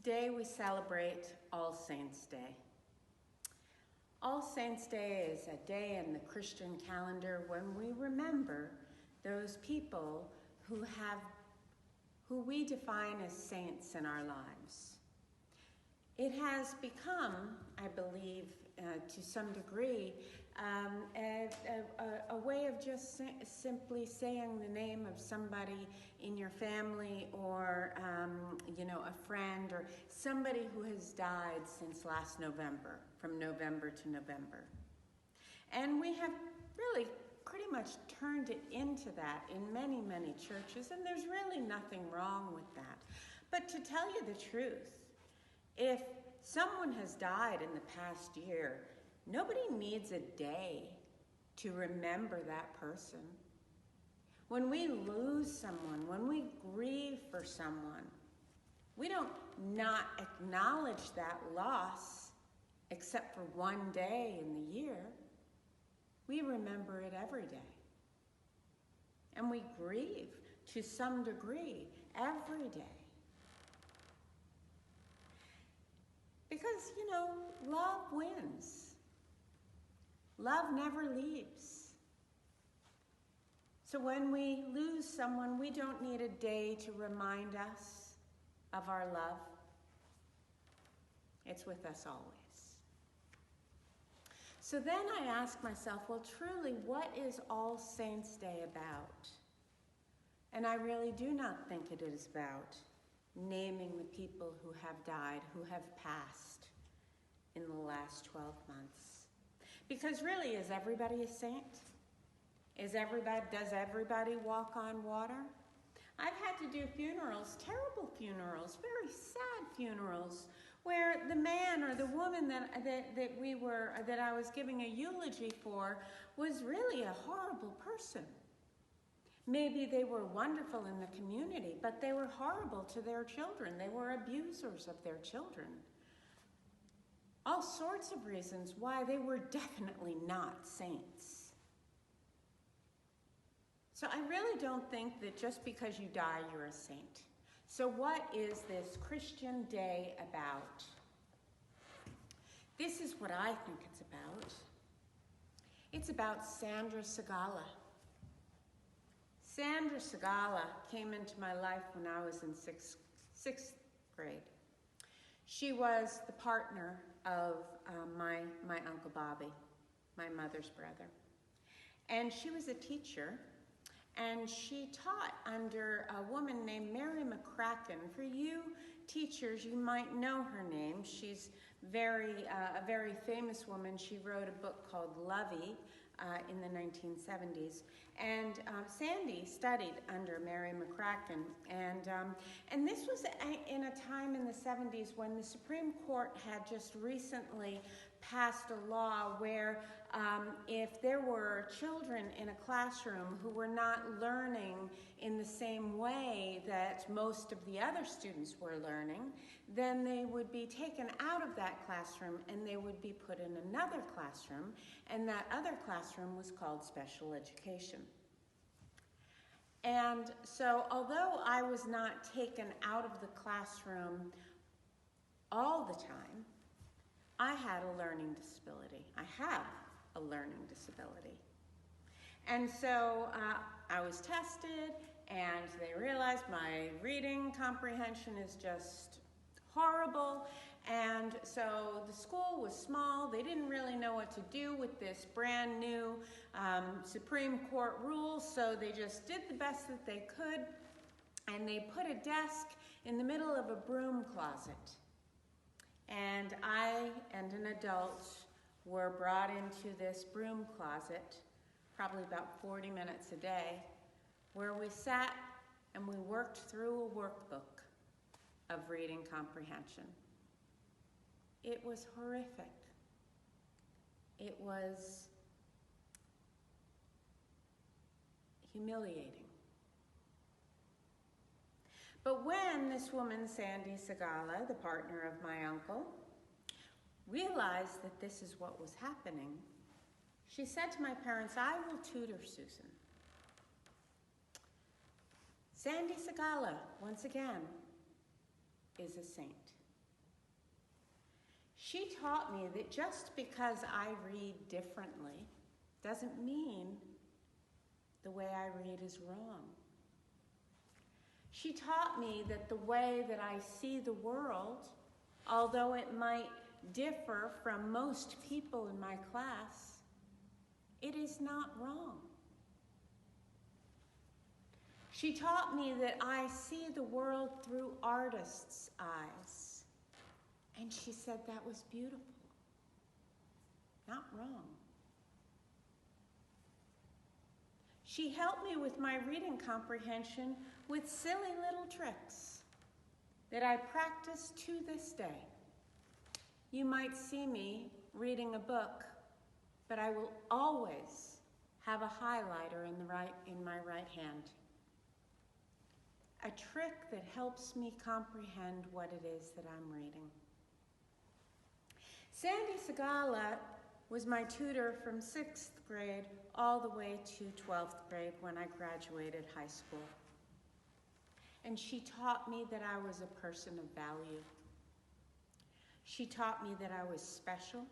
Today we celebrate All Saints' Day. All Saints' Day is a day in the Christian calendar when we remember those people who we define as saints in our lives. It has become, I believe, to some degree, a way of just simply saying the name of somebody in your family or, a friend or somebody who has died since last November, from November to November. And we have really pretty much turned it into that in many, many churches, and there's really nothing wrong with that. But to tell you the truth, if someone has died in the past year, nobody needs a day to remember that person. When we lose someone, when we grieve for someone, we don't not acknowledge that loss except for one day in the year. We remember it every day. And we grieve to some degree every day. Because, love wins. Love never leaves. So when we lose someone, we don't need a day to remind us of our love. It's with us always. So then I ask myself, well, truly, what is All Saints' Day about? And I really do not think it is about naming the people who have died, who have passed in the last 12 months. Because really, is everybody a saint? Does everybody walk on water? I've had to do funerals, terrible funerals, very sad funerals, where the man or the woman that I was giving a eulogy for was really a horrible person. Maybe they were wonderful in the community, but they were horrible to their children. They were abusers of their children. All sorts of reasons why they were definitely not saints. So I really don't think that just because you die, you're a saint. So what is this Christian Day about? This is what I think it's about. It's about Sandra Segala. Sandra Segala came into my life when I was in sixth grade. She was the partner of my Uncle Bobby, my mother's brother. And she was a teacher, and she taught under a woman named Mary McCracken. For you teachers, you might know her name. She's a very famous woman. She wrote a book called Lovey in the 1970s. And Sandy studied under Mary McCracken. And this was in a time in the 70s when the Supreme Court had just recently passed a law where if there were children in a classroom who were not learning in the same way that most of the other students were learning, then they would be taken out of that classroom and they would be put in another classroom, and that other classroom was called special education. And so although I was not taken out of the classroom all the time, I had a learning disability. I have a learning disability. And so I was tested, and they realized my reading comprehension is just horrible. And so the school was small. They didn't really know what to do with this brand new Supreme Court rule, so they just did the best that they could, and they put a desk in the middle of a broom closet. And I and an adult were brought into this broom closet, probably about 40 minutes a day, where we sat and we worked through a workbook of reading comprehension. It was horrific. It was humiliating. But when this woman, Sandy Segala, the partner of my uncle, realized that this is what was happening, she said to my parents, "I will tutor Susan." Sandy Segala, once again, is a saint. She taught me that just because I read differently doesn't mean the way I read is wrong. She taught me that the way that I see the world, although it might differ from most people in my class, it is not wrong. She taught me that I see the world through artists' eyes. And she said that was beautiful, not wrong. She helped me with my reading comprehension with silly little tricks that I practice to this day. You might see me reading a book, but I will always have a highlighter in my right hand. A trick that helps me comprehend what it is that I'm reading. Sandy Segala was my tutor from 6th grade all the way to 12th grade when I graduated high school. And she taught me that I was a person of value. She taught me that I was special.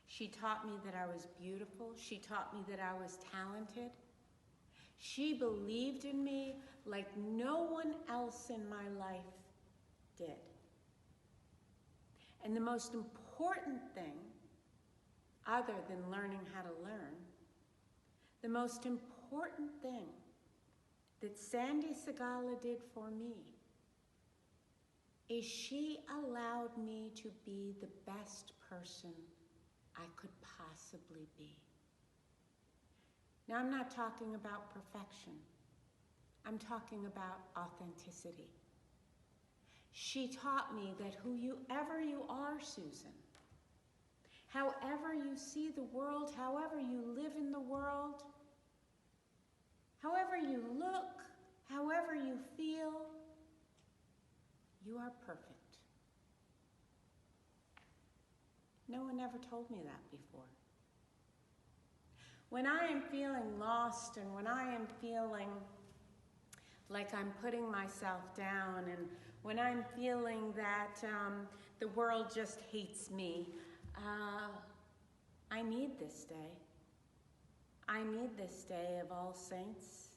She taught me that I was beautiful. She taught me that I was talented. She believed in me like no one else in my life did. And the most important thing, other than learning how to learn, the most important thing that Sandy Segala did for me is she allowed me to be the best person I could possibly be. Now, I'm not talking about perfection. I'm talking about authenticity. She taught me that whoever you are, Susan, however you see the world, however you live in the world, however you look, however you feel, you are perfect. No one ever told me that before. When I am feeling lost and when I am feeling like I'm putting myself down and when I'm feeling that the world just hates me, I need this day. I need this day of All Saints.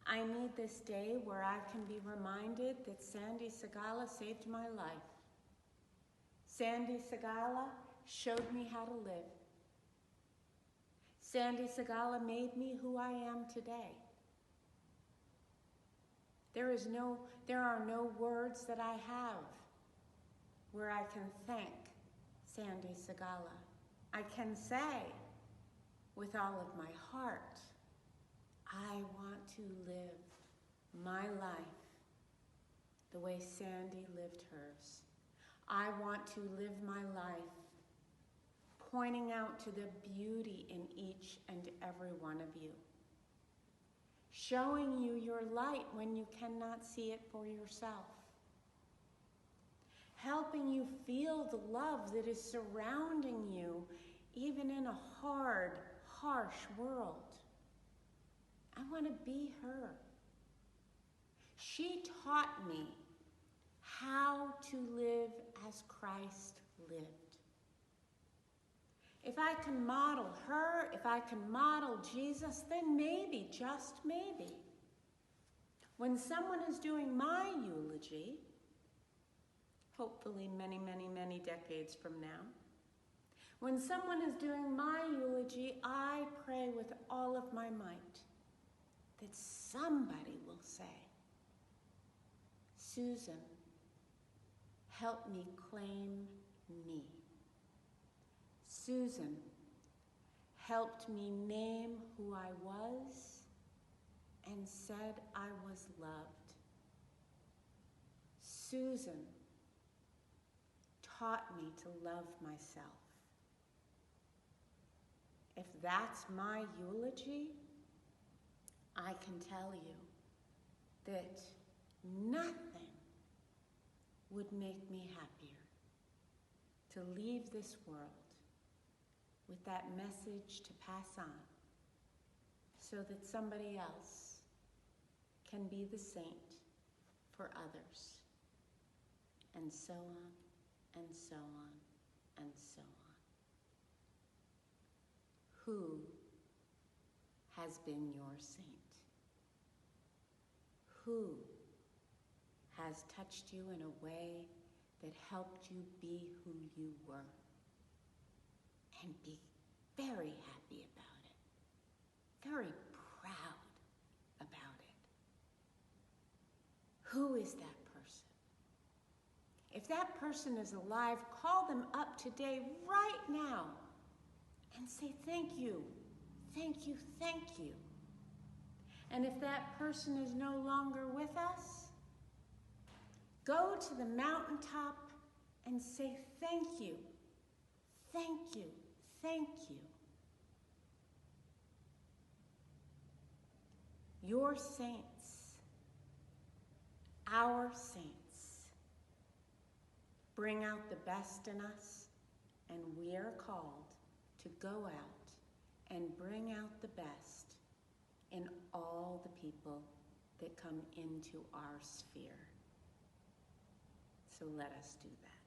I need this day where I can be reminded that Sandy Segala saved my life. Sandy Segala showed me how to live. Sandy Segala made me who I am today. There are no words that I have where I can thank Sandy Segala. I can say with all of my heart, I want to live my life the way Sandy lived hers. I want to live my life pointing out to the beauty in each and every one of you. Showing you your light when you cannot see it for yourself. Helping you feel the love that is surrounding you, even in a hard, harsh world. I want to be her. She taught me how to live as Christ lived. If I can model her, if I can model Jesus, then maybe, just maybe, when someone is doing my eulogy, hopefully many, many, many decades from now, when someone is doing my eulogy, I pray with all of my might that somebody will say, Susan, help me claim me. Susan helped me name who I was and said I was loved. Susan taught me to love myself. If that's my eulogy, I can tell you that nothing would make me happier to leave this world with that message to pass on so that somebody else can be the saint for others, and so on and so on, and so on. Who has been your saint? Who has touched you in a way that helped you be who you were? And be very happy about it, very proud about it. Who is that person? If that person is alive, call them up today, right now, and say thank you, thank you, thank you. And if that person is no longer with us, go to the mountaintop and say thank you, thank you, thank you. Your saints, our saints, bring out the best in us, and we are called to go out and bring out the best in all the people that come into our sphere. So let us do that.